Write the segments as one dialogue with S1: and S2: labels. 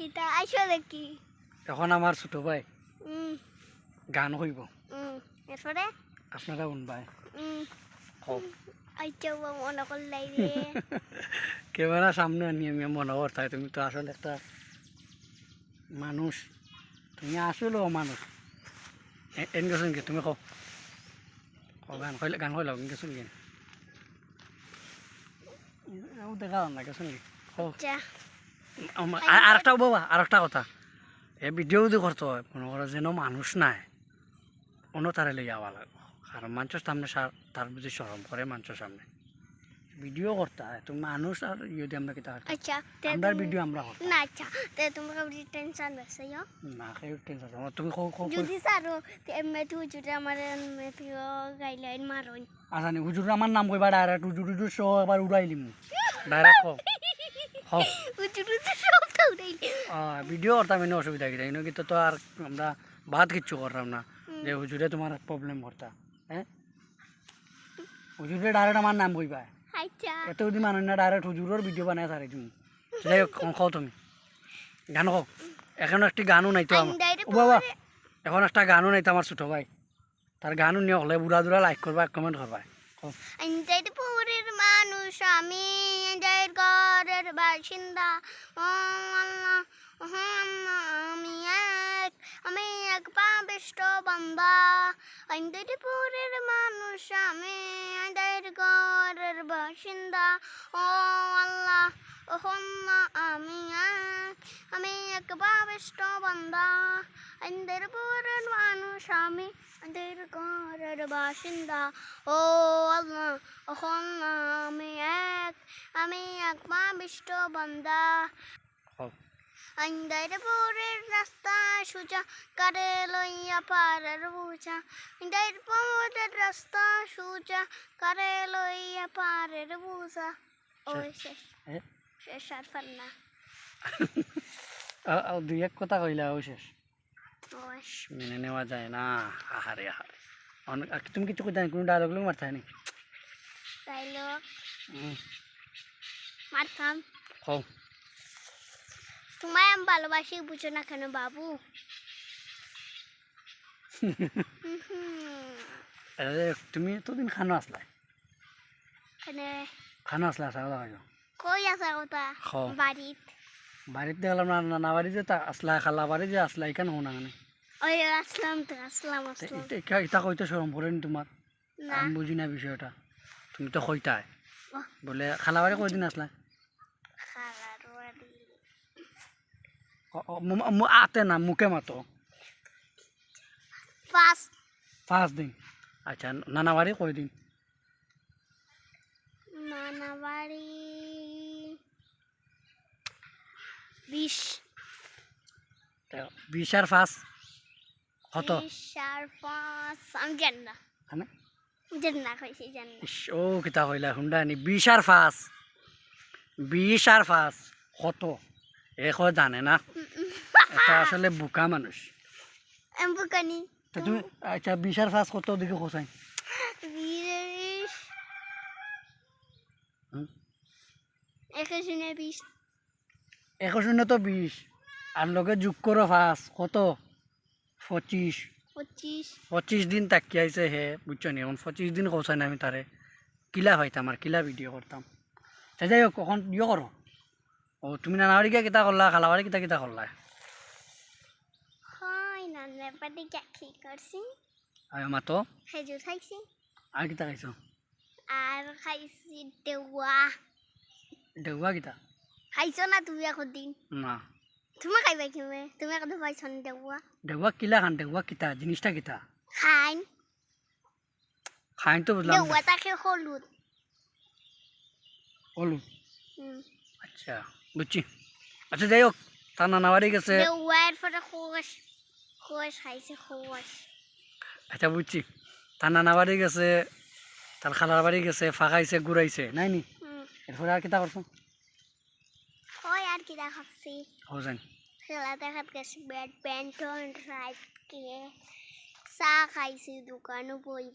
S1: কিতা আইসো দেখি
S2: এখন আমার ছোট ভাই
S1: হুম
S2: গান হইব
S1: এরপরে
S2: আপনারা শুনবাই
S1: আইচো মনে করলাই রে
S2: ক্যামেরা সামনে আনি আমি মনে করতাই তুমি তো আসলে একটা মানুষ তুমি আসলেও মানুষ এন গেছেন কি তুমি কও গান কইলাও গেছেন কি দেখা না গেছেন কি
S1: আচ্ছা
S2: আরেকটা বাবা আরেকটা কথা এ ভিডিও যদি করতে হয় মনে করো যেন মানুষ নাই অন্য তারে লইয়া আওয়া লাগবে কারণ মানুষের সামনে তার বুঝি সরম করে মানুষের সামনে ভিডিও করতে হয় তুমি মানুষ আর যদি আমরা কিতা
S1: আচ্ছা
S2: আমরা ভিডিও আমরা করতে
S1: না আচ্ছা তে তুমি কবি টেনশন বেছে ইয়ো
S2: না কেউ টেনশন তুমি
S1: যদি সারো তে এমে তুই যদি আমার এমে তুই গাইলাইন মারোই
S2: আচ্ছা নি হুজুর আমার নাম কইবা ডাইরেক্ট হুজুর সহ একবার উড়াইলিম ডাইরেক্ট কও
S1: হুজুর সব তো উড়াইলি
S2: ভিডিও করতাম এনে অসুবিধা কি তাই কিন্তু তো আর আমরা বাদ কিচ্ছু করলাম না যে হুজুরে তোমার প্রবলেম করতা হ্যাঁ হুজুরে ডাইরেক্ট আমার নাম কইবা
S1: আচ্ছা
S2: এত যদি মানুষ না ডাইরেক্ট হুজুরের ভিডিও বানায় সারি তুমি যাই হোক খাও তুমি গান খাও এখন একটি গানও নাই তো আমার ও বাবা এখন একটা গানও নাই তো আমার ছোট ভাই তার গানও নিয়ে হলে বুড়া দুরা লাইক করবা কমেন্ট করবা
S1: আইনজাইতে পুরের মানুষ আমি আইনজাইর ঘরের বাসিন্দা ও আল্লাহ আমি এক পাপিষ্ঠ বান্দা আইনজাইতে পুরের মানুষ আমি আইনজাইর ঘরের বাসিন্দা ও আল্লাহ আমি এক পাপিষ্ঠ বান্দা আইনজাইর পুরের মানুষ আমি আইনজাইর ঘরের বাসিন্দা ও আল্লাহ আমি এক পাপিষ্ঠ বান্দা আইনদাইর পুরের রাস্তা সোজা কারে লইয়া পারের বুঝা আইনদাইর পুরের রাস্তা সোজা কারে লইয়া পারের বুঝা ও শেষ শেষ আর পান্না
S2: দুই এক কথা কইলা ও শেষ
S1: ও
S2: মেনে নেওয়া যায় না আহারে আহারে তুমি কিছু কইতা কোনো ডায়লগ লোক মারতে নি
S1: ডায়লগ মারতাম
S2: কও
S1: তোমায় আমি ভালোবাসি বুঝো না কেন বাবু
S2: তুমি এতদিন খানো আসলা খানো আসলা আসা কথা
S1: কই আসা কথা বাড়িত
S2: বাড়িতে দেখলাম না নানা বাড়ি যে আসলা খালা বাড়ি যে আসলা এখানে হো না
S1: ওই আসলাম তো আসলাম
S2: এটা কইতে শরম পড়েনি তোমার আমি বুঝি না বিষয়টা তুমি তো কইতাই বলে খালা বাড়ি কয়দিন আসলা আতে না মুখে মাতো 5 দিন আচ্ছা নানা বাড়ি কয়দিন
S1: নানা বাড়ি 20
S2: আর 5 কত
S1: 20 আর 5 আমি জানি না কইছি জানি
S2: ও কিতা কইলা হুন্ডা নি 20 আর 5 কত এখন জানে না এটা আসলে বোকা মানুষ
S1: বুকানি
S2: তুমি আচ্ছা 20 আর 5 কত দিকে কোসাই 21 তো 20 আর লগে যোগ করো 5 কত 25 দিন তাকি আইছে হে বুঝছো নি এখন 25 দিন কোসাই না আমি তারে কিলা হইতাম আর কিলা ভিডিও করতাম যাই হোক কখন ইয়ে করো ও তুমি নানা বাড়ি কিতা করলা খালা বাড়ি কিতা করলা
S1: হয় নানা বাড়ি কি করছি
S2: আয় মাতো
S1: খেজুর খাইছি
S2: আর কিতা খাইছো
S1: আর খাইছি দেওয়া
S2: কিতা
S1: খাইছো না তুমি এখন দিন
S2: না
S1: তুমি খাইবা কিমে তুমি এখন খাইছো না
S2: দেওয়া কিলা খান দেওয়া কিতা জিনিসটা কিতা খাইন তো বুঝলাম
S1: দেওয়া তাকে হলুদ
S2: আচ্ছা বুঝছি আচ্ছা যাই হোক তার নানা বাড়ি গেছে
S1: দেওয়ার পরে খোয়াশ খাইছে খোয়াশ
S2: আচ্ছা বুঝছি তার নানা বাড়ি গেছে তার খালার বাড়ি গেছে ফাঁকাইছে ঘুরাইছে নাই নি এরপরে আর কিতা করছো
S1: হয় আর কিতা খাচ্ছি
S2: হোসেন
S1: খেলা দেখাত গেছে ব্যাডমিন্টন রাইট কে চা খাইছি দোকানও বই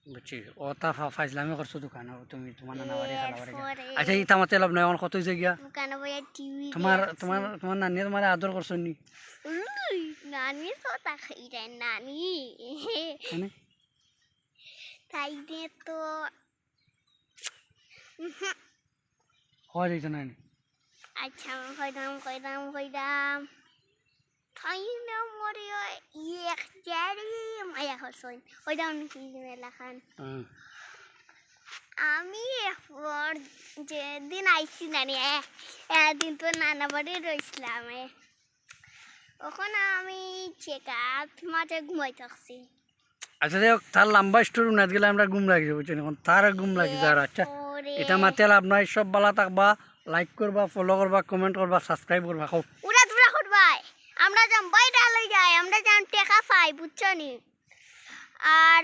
S2: বুঝছি ও তা ফাইজলামি করছো দোকানে তুমি তোমার নানা বাড়ি খালা বাড়ি গিয়া।
S1: এরপরে
S2: আচ্ছা ইটা মাতে লাভ নাই এখন কত হয়েছে গিয়া
S1: দোকানে বইয়া টিভি
S2: তোমার তোমার তোমার নানির তোমার আদর করছো নি
S1: নানির কথা খাইরা নানি
S2: মানে
S1: তাই দিয়ে তো
S2: হয় দিত না নি?
S1: আচ্ছা কইদাম তাই না মরে এক জারি মায়া হসন কইদাম কি মেলাখান
S2: হুম।
S1: আমি এরপর যেদিন আইসি নানি একদিন তো নানা বাড়ি রয়েছিলাম ওখানে আমি চেকআপ মাঝে ঘুমাই থাকছি
S2: আচ্ছা দেখ তার লম্বা স্টোরি না গেলে আমরা ঘুম লাগি বুঝছেন এখন তার ঘুম লাগি যার আচ্ছা
S1: এরপরে
S2: এটা মাতে লাভ নাই সব বালা থাকবা লাইক করবা ফলো করবা কমেন্ট করবা সাবস্ক্রাইব করবা খাও
S1: উড়া দুরা করবাই আমরা যাম বাইরে লই যাই আমরা যাম টেকা পাই বুঝছো নি আর